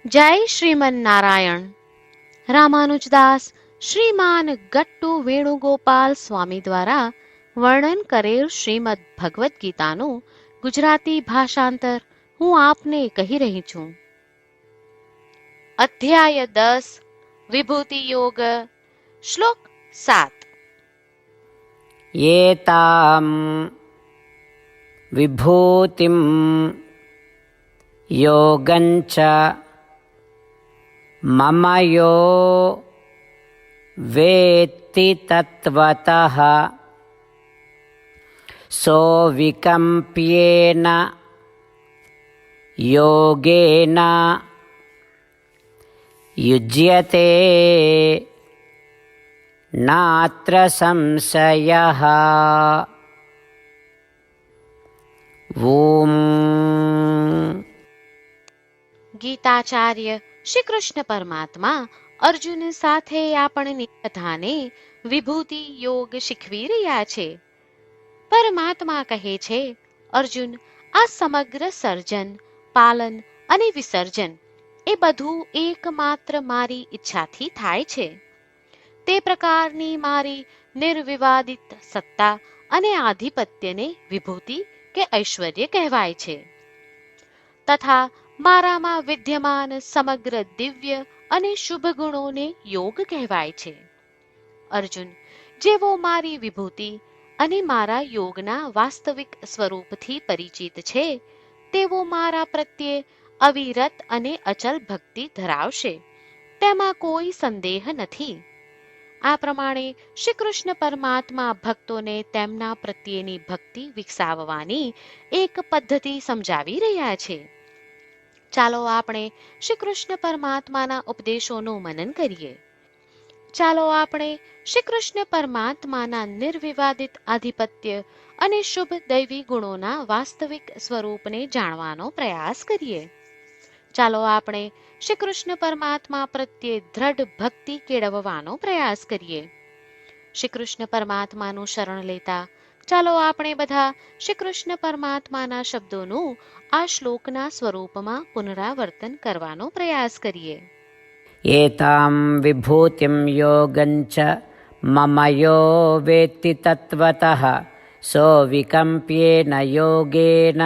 જય શ્રીમન નારાયણ. રામાનુજદાસ શ્રીમાન ગટ્ટુ વેણુગોપાલ સ્વામી દ્વારા વર્ણન કરેલ શ્રીમદ ભગવદ્ ગીતાનું ગુજરાતી ભાષાંતર હું આપને કહી રહી છું. અધ્યાય 10 વિભૂતિ યોગ. શ્લોક 7. એતામ વિભૂતિમ યોગંચ મમ યો વેત્તિ તત્વતઃ સો વિકમ્પ્યેન યોગેન યુજ્યતે નાત્ર સંશયઃ. ઓમ. ગીતાચાર્ય શ્રી કૃષ્ણ પરમાત્મા અર્જુન સાથે આપણને બધાને વિભૂતિ યોગ શીખવી રહ્યા છે. પરમાત્મા કહે છે, અર્જુન, આ સમગ્ર સર્જન, પાલન અને વિસર્જન એ બધું એકમાત્ર મારી ઈચ્છાથી થાય છે. તે પ્રકારની મારી નિર્વિવાદિત સત્તા અને આધિપત્યને વિભૂતિ કે ઐશ્વર્ય કહેવાય છે. તથા મારામાં વિદ્યમાન સમગ્ર દિવ્ય અને શુભ ગુણોને યોગ કહેવાય છે. અર્જુન, જેવો મારી વિભૂતિ અને મારા યોગના વાસ્તવિક સ્વરૂપથી પરિચિત છે, તેવો મારા પ્રત્યે અવિરત અને અચલ ભક્તિ ધરાવશે, તેમાં કોઈ સંદેહ નથી. આ પ્રમાણે શ્રી કૃષ્ણ પરમાત્મા ભક્તોને તેમના પ્રત્યેની ભક્તિ વિકસાવવાની એક પદ્ધતિ સમજાવી રહ્યા છે. ચાલો આપણે શ્રી કૃષ્ણ પરમાત્માના ઉપદેશોનું મનન કરીએ. ચાલો આપણે શ્રી કૃષ્ણ પરમાત્માના નિર્વિવાદિત આધિપત્ય અને શુભ દૈવી ગુણોના વાસ્તવિક સ્વરૂપને જાણવાનો પ્રયાસ કરીએ. ચાલો આપણે શ્રી કૃષ્ણ પરમાત્મા પ્રત્યે દ્રઢ ભક્તિ કેળવવાનો પ્રયાસ કરીએ. શ્રી કૃષ્ણ પરમાત્માનું શરણ લેતા ચાલો આપણે બધા શ્રી કૃષ્ણ પરમાત્માના શબ્દોનું આ શ્લોકના સ્વરૂપમાં પુનરાવર્તન કરવાનો પ્રયાસ કરીએ. એતામ વિભૂતિમ યોગંચ મમ યો વેત્તિ તત્વતઃ સો વિકમ્પ્યેન યોગેન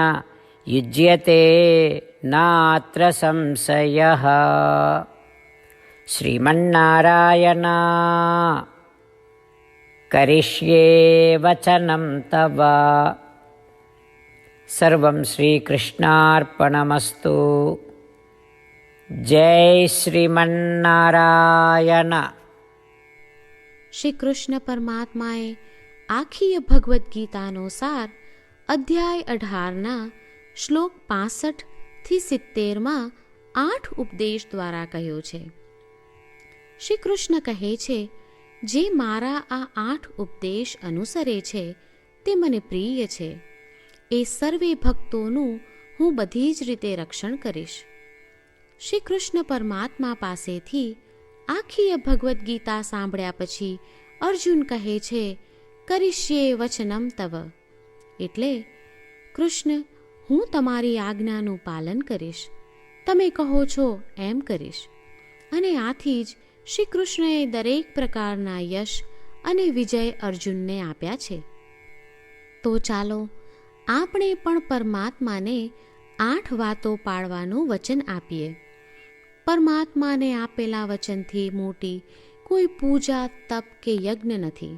યુજ્યતે નાત્ર સંશયઃ. શ્રીમન્નારાયણ કરિષ્યે વચનમ તવ. સર્વં શ્રીકૃષ્ણાર્પણમસ્તુ. જય શ્રીમન્નારાયણ. શ્રી કૃષ્ણ પરમાત્માએ આખી ભગવદ્ ગીતાનો સાર અધ્યાય 18ના શ્લોક 65 થી 70માં 8 ઉપદેશ દ્વારા કહ્યો છે. શ્રી કૃષ્ણ કહે છે, જે મારા આ 8 ઉપદેશ અનુસરે છે તે મને પ્રિય છે. એ સર્વે ભક્તોનું હું બધી જ રીતે રક્ષણ કરીશ. શ્રી કૃષ્ણ પરમાત્મા પાસેથી આખી ભગવદ્ ગીતા સાંભળ્યા પછી અર્જુન કહે છે, કરિષ્યે વચનમ તવ. એટલે, કૃષ્ણ, હું તમારી આજ્ઞાનું પાલન કરીશ, તમે કહો છો એમ કરીશ. અને આથી જ શ્રી કૃષ્ણએ દરેક પ્રકારના યશ અને વિજય અર્જુનને આપ્યા છે. તો ચાલો આપણે પણ પરમાત્માને 8 વાતો પાળવાનું વચન આપીએ. પરમાત્માને આપેલા વચનથી મોટી કોઈ પૂજા, તપ કે યજ્ઞ નથી.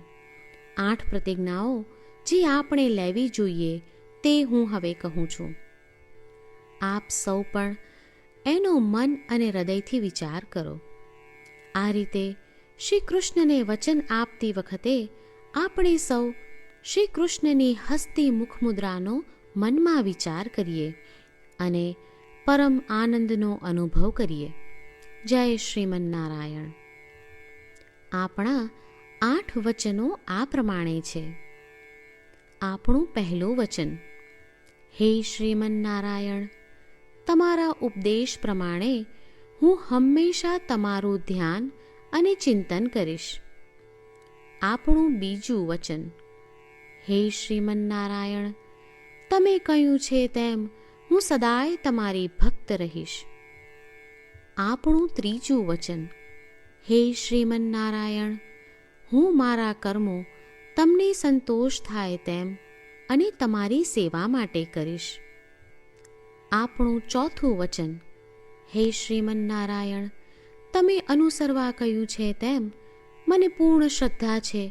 8 પ્રતિજ્ઞાઓ જે આપણે લેવી જોઈએ તે હું હવે કહું છું. આપ સૌ પણ એનો મન અને હૃદયથી વિચાર કરો. આ રીતે શ્રી કૃષ્ણને વચન આપતી વખતે આપણે સૌ શ્રી કૃષ્ણની હસતી મુખમુદ્રાનો મનમાં વિચાર કરીએ અને પરમ આનંદનો અનુભવ કરીએ. જય શ્રીમન્નારાયણ. આપણા 8 વચનો આ પ્રમાણે છે. આપણું પહેલું વચન, હે શ્રીમન્નારાયણ, તમારા ઉપદેશ પ્રમાણે હું હંમેશા તમારું ધ્યાન અને ચિંતન કરીશ. આપણું બીજું વચન, હે શ્રીમન્નારાયણ, તમે કહ્યું છે તેમ હું સદાય તમારી ભક્ત રહીશ. આપણું ત્રીજું વચન. હે શ્રીમન્નારાયણ, હું મારા કર્મો તમને સંતોષ થાય તેમ અને તમારી સેવા માટે કરીશ. આપણું ચોથું વચન. હે શ્રીમન્નારાયણ, તમે અનુસરવા કહ્યું છે તેમ મને પૂર્ણ શ્રદ્ધા છે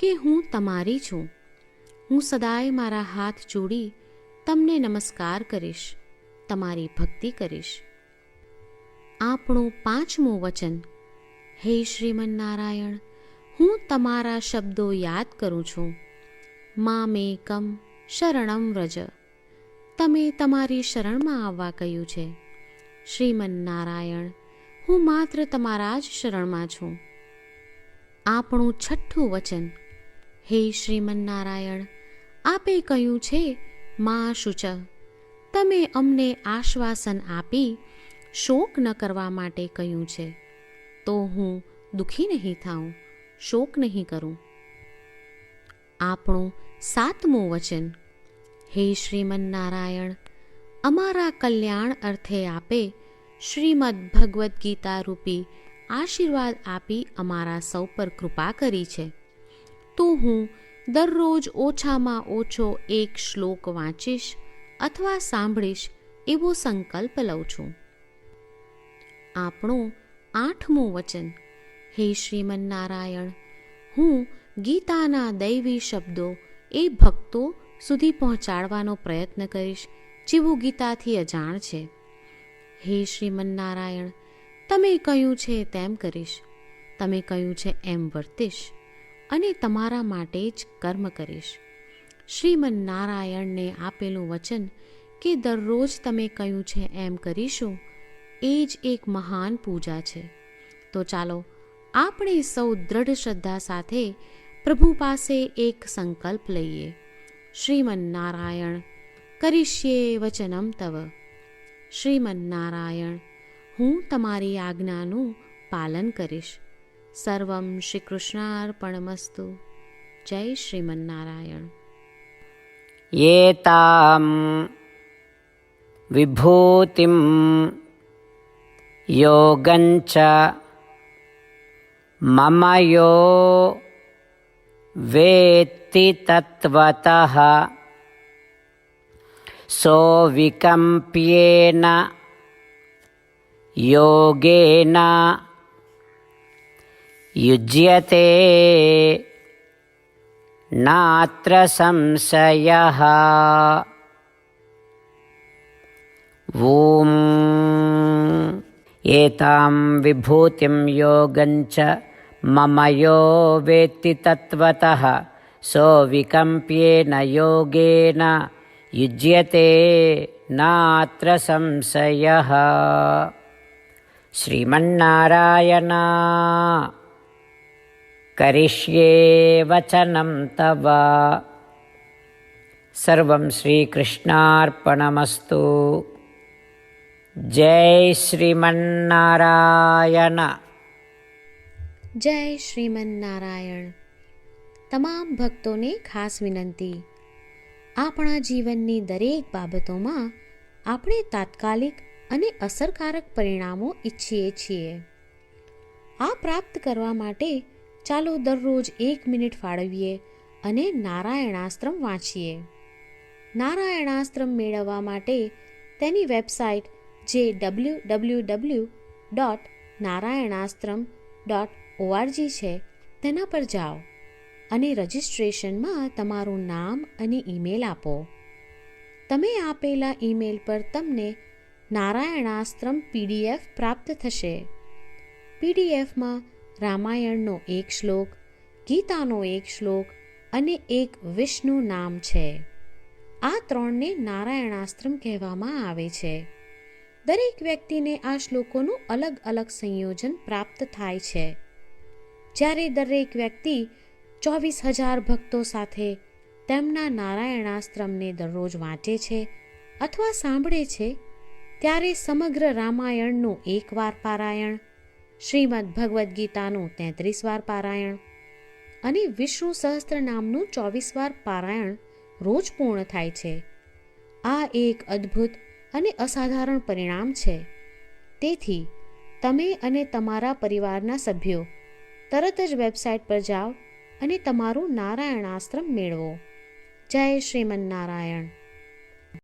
કે હું તમારી છું. હું સદાય મારા હાથ જોડી તમને નમસ્કાર કરીશ, તમારી ભક્તિ કરીશ. આપણું પાંચમું વચન. હે શ્રીમન્નારાયણ, હું તમારા શબ્દો યાદ કરું છું. મામેકમ શરણમ વ્રજ, તમે તમારી શરણમાં આવવા કહ્યું છે. શ્રીમન્નારાયણ, હું માત્ર તમારા જ શરણમાં છું. આપણું છઠ્ઠું વચન. હે શ્રીમન્નારાયણ, આપે કહ્યું છે મા શુચ, તમે અમને આશ્વાસન આપી શોક ન કરવા માટે કહ્યું છે, તો હું દુઃખી નહીં થાઉં, શોક નહીં કરું. આપણું સાતમું વચન. હે શ્રીમન્નારાયણ, અમારા કલ્યાણ અર્થે આપે શ્રીમદ્ ભગવદ્ ગીતા રૂપી આશીર્વાદ આપી અમારા સૌ પર કૃપા કરી છે, તો હું દરરોજ ઓછામાં ઓછો એક શ્લોક વાંચીશ અથવા સાંભળીશ એવો સંકલ્પ લઉં છું. આપણું આઠમું વચન. હે શ્રીમન્નારાયણ, હું ગીતાના દૈવી શબ્દો એ ભક્તો સુધી પહોંચાડવાનો પ્રયત્ન કરીશ જેઓ ગીતાથી અજાણ છે. હે શ્રીમન્નારાયણ, તમે કહ્યું છે તેમ કરીશ, તમે કહ્યું છે એમ વર્તીશ અને તમારા માટે જ કર્મ કરીશ. શ્રીમન્નારાયણને આપેલું વચન કે દરરોજ તમે કહ્યું છે એમ કરીશું, એ જ એક મહાન પૂજા છે. તો ચાલો આપણે સૌ દ્રઢ શ્રદ્ધા સાથે પ્રભુ પાસે એક સંકલ્પ લઈએ. શ્રીમન્નારાયણ, કરીશ્યે વચનમ તવ. શ્રીમન્નારાયણ, હું તમારી આજ્ઞાનું પાલન કરીશ. સર્વમ શ્રી કૃષ્ણાર્પણમસ્તુ. જય શ્રીમન્નારાયણ. એતામ વિભૂતિમ યોગંચ મમ યો વેત્તિ તત્વતઃ સોવિકમ્પ્યેન યોગેન યુજ્યતે નાત્ર સંશયઃ. ઓમ એતામ વિભૂતિમ યોગંચ મમ યો વેત્તિ તત્વતઃ સોવિકમ્પ્યેન યોગેન યુજ્યતે નાત્ર સંશયઃ. શ્રીમન્નારાયણ, કરિષ્યે વચનમ તવ. સર્વં શ્રીકૃષ્ણાર્પણમસ્તુ. જય શ્રીમન્નારાયણ. જય શ્રીમન્નારાયણ. તમામ ભક્તોને ખાસ વિનંતી, આપણા જીવનની દરેક બાબતોમાં આપણે તાત્કાલિક અને અસરકારક પરિણામો ઈચ્છીએ છીએ. આ પ્રાપ્ત કરવા માટે ચાલો દરરોજ 1 મિનિટ ફાળવીએ અને નારાયણાસ્ત્રમ વાંચીએ. નારાયણાસ્ત્રમ મેળવવા માટે તેની વેબસાઇટ જે www.narayanaastram.org છે તેના પર જાઓ અને રજિસ્ટ્રેશનમાં તમારું નામ અને ઈમેલ આપો. તમે આપેલા ઈમેલ પર તમને નારાયણાસ્ત્રમ PDF પ્રાપ્ત થશે. PDFમાં રામાયણનો 1 શ્લોક, ગીતાનો 1 શ્લોક અને એક વિષ્ણુ નામ છે. આ 3ને નારાયણાસ્ત્રમ કહેવામાં આવે છે. દરેક વ્યક્તિને આ શ્લોકોનું અલગ અલગ સંયોજન પ્રાપ્ત થાય છે. જ્યારે દરેક વ્યક્તિ 24,000 ભક્તો સાથે તેમના નારાયણાસ્ત્રમને દરરોજ વાંચે છે અથવા સાંભળે છે, ત્યારે સમગ્ર રામાયણનું 1 વાર પારાયણ, શ્રીમદ્ ભગવદ્ ગીતાનું 33 વાર પારાયણ અને વિષ્ણુ સહસ્ત્ર નામનું 24 વાર પારાયણ રોજ પૂર્ણ થાય છે. આ એક અદ્ભુત અને અસાધારણ પરિણામ છે. તેથી તમે અને તમારા પરિવારના સભ્યો તરત જ વેબસાઇટ પર જાઓ અને તમારું નારાયણાસ્ત્ર મેળવો. જય શ્રીમન્નારાયણ.